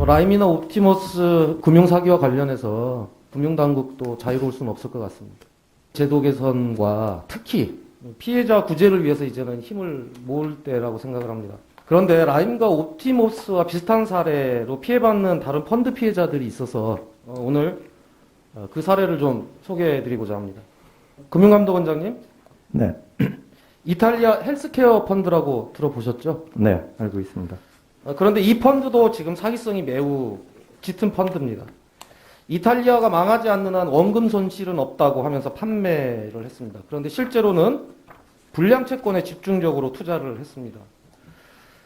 라임이나 옵티머스 금융사기와 관련해서 금융당국도 자유로울 수는 없을 것 같습니다. 제도 개선과 특히 피해자 구제를 위해서 이제는 힘을 모을 때라고 생각을 합니다. 그런데 라임과 옵티머스와 비슷한 사례로 피해받는 다른 펀드 피해자들이 있어서 오늘 그 사례를 좀 소개해드리고자 합니다. 금융감독원장님, 네, 이탈리아 헬스케어 펀드라고 들어보셨죠? 네, 알고 있습니다. 그런데 이 펀드도 지금 사기성이 매우 짙은 펀드입니다. 이탈리아가 망하지 않는 한 원금 손실은 없다고 하면서 판매를 했습니다. 그런데 실제로는 불량 채권에 집중적으로 투자를 했습니다.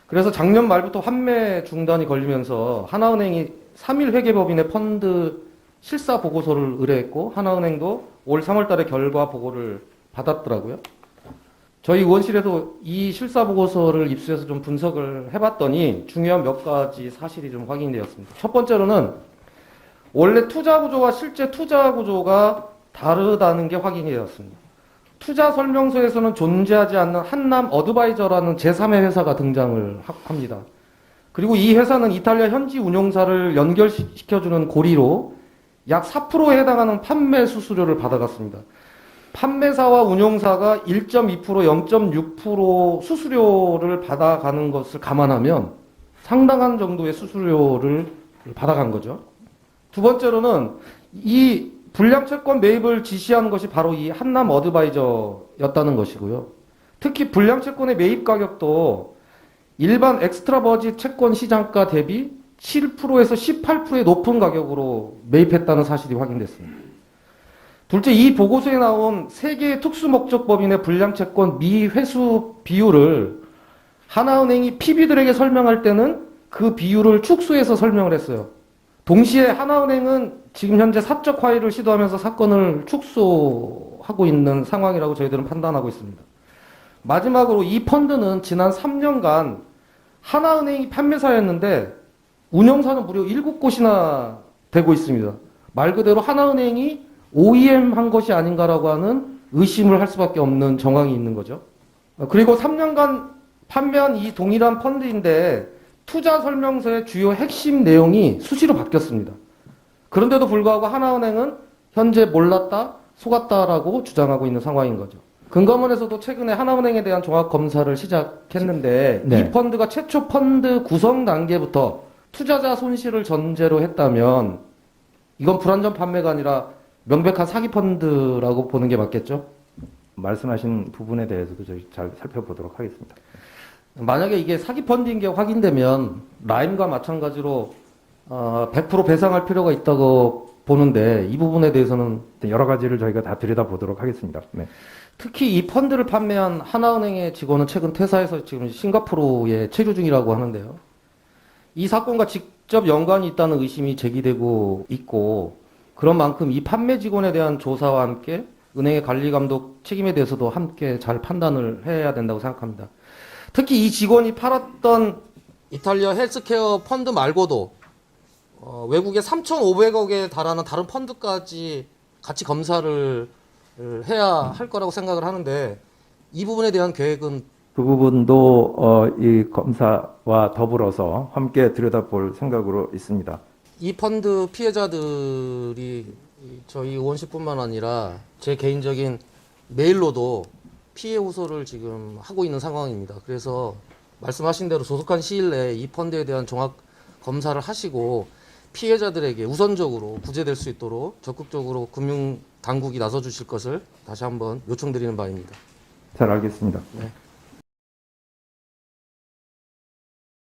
그래서 작년 말부터 환매 중단이 걸리면서 하나은행이 3일 회계법인의 펀드 실사 보고서를 의뢰했고 하나은행도 올 3월 달에 결과 보고를 받았더라고요. 저희 의원실에도 이 실사 보고서를 입수해서 좀 분석을 해봤더니 중요한 몇 가지 사실이 좀 확인되었습니다. 첫 번째로는 원래 투자 구조와 실제 투자 구조가 다르다는 게 확인이 되었습니다. 투자 설명서에서는 존재하지 않는 한남 어드바이저라는 제3의 회사가 등장을 합니다. 그리고 이 회사는 이탈리아 현지 운용사를 연결시켜주는 고리로 약 4%에 해당하는 판매 수수료를 받아갔습니다. 판매사와 운용사가 1.2%, 0.6% 수수료를 받아가는 것을 감안하면 상당한 정도의 수수료를 받아간 거죠. 두 번째로는 이 불량 채권 매입을 지시한 것이 바로 이 한남 어드바이저였다는 것이고요. 특히 불량 채권의 매입 가격도 일반 엑스트라 버짓 채권 시장가 대비 7%에서 18%의 높은 가격으로 매입했다는 사실이 확인됐습니다. 둘째, 이 보고서에 나온 3개의 특수목적법인의 불량채권 미회수 비율을 하나은행이 PB들에게 설명할 때는 그 비율을 축소해서 설명을 했어요. 동시에 하나은행은 지금 현재 사적 화해를 시도하면서 사건을 축소하고 있는 상황이라고 저희들은 판단하고 있습니다. 마지막으로 이 펀드는 지난 3년간 하나은행이 판매사였는데 운영사는 무려 7곳이나 되고 있습니다. 말 그대로 하나은행이 OEM 한 것이 아닌가라고 하는 의심을 할 수밖에 없는 정황이 있는 거죠. 그리고 3년간 판매한 이 동일한 펀드인데 투자 설명서의 주요 핵심 내용이 수시로 바뀌었습니다. 그런데도 불구하고 하나은행은 현재 몰랐다, 속았다라고 주장하고 있는 상황인 거죠. 금감원에서도 최근에 하나은행에 대한 종합검사를 시작했는데 네. 이 펀드가 최초 펀드 구성 단계부터 투자자 손실을 전제로 했다면 이건 불안전 판매가 아니라 명백한 사기 펀드라고 보는 게 맞겠죠? 말씀하신 부분에 대해서도 저희 잘 살펴보도록 하겠습니다. 만약에 이게 사기 펀드인 게 확인되면 라임과 마찬가지로 100% 배상할 필요가 있다고 보는데 이 부분에 대해서는 여러 가지를 저희가 다 들여다보도록 하겠습니다. 네. 특히 이 펀드를 판매한 하나은행의 직원은 최근 퇴사해서 지금 싱가포르에 체류 중이라고 하는데요. 이 사건과 직접 연관이 있다는 의심이 제기되고 있고 그런 만큼 이 판매 직원에 대한 조사와 함께 은행의 관리 감독 책임에 대해서도 함께 잘 판단을 해야 된다고 생각합니다. 특히 이 직원이 팔았던 이탈리아 헬스케어 펀드 말고도 외국에 3,500억에 달하는 다른 펀드까지 같이 검사를 해야 할 거라고 생각을 하는데 이 부분에 대한 계획은 그 부분도 이 검사와 더불어서 함께 들여다볼 생각으로 있습니다. 이 펀드 피해자들이 저희 의원실뿐만 아니라 제 개인적인 메일로도 피해 호소를 지금 하고 있는 상황입니다. 그래서 말씀하신 대로 조속한 시일 내에 이 펀드에 대한 종합 검사를 하시고 피해자들에게 우선적으로 구제될 수 있도록 적극적으로 금융 당국이 나서 주실 것을 다시 한번 요청드리는 바입니다. 잘 알겠습니다. 네.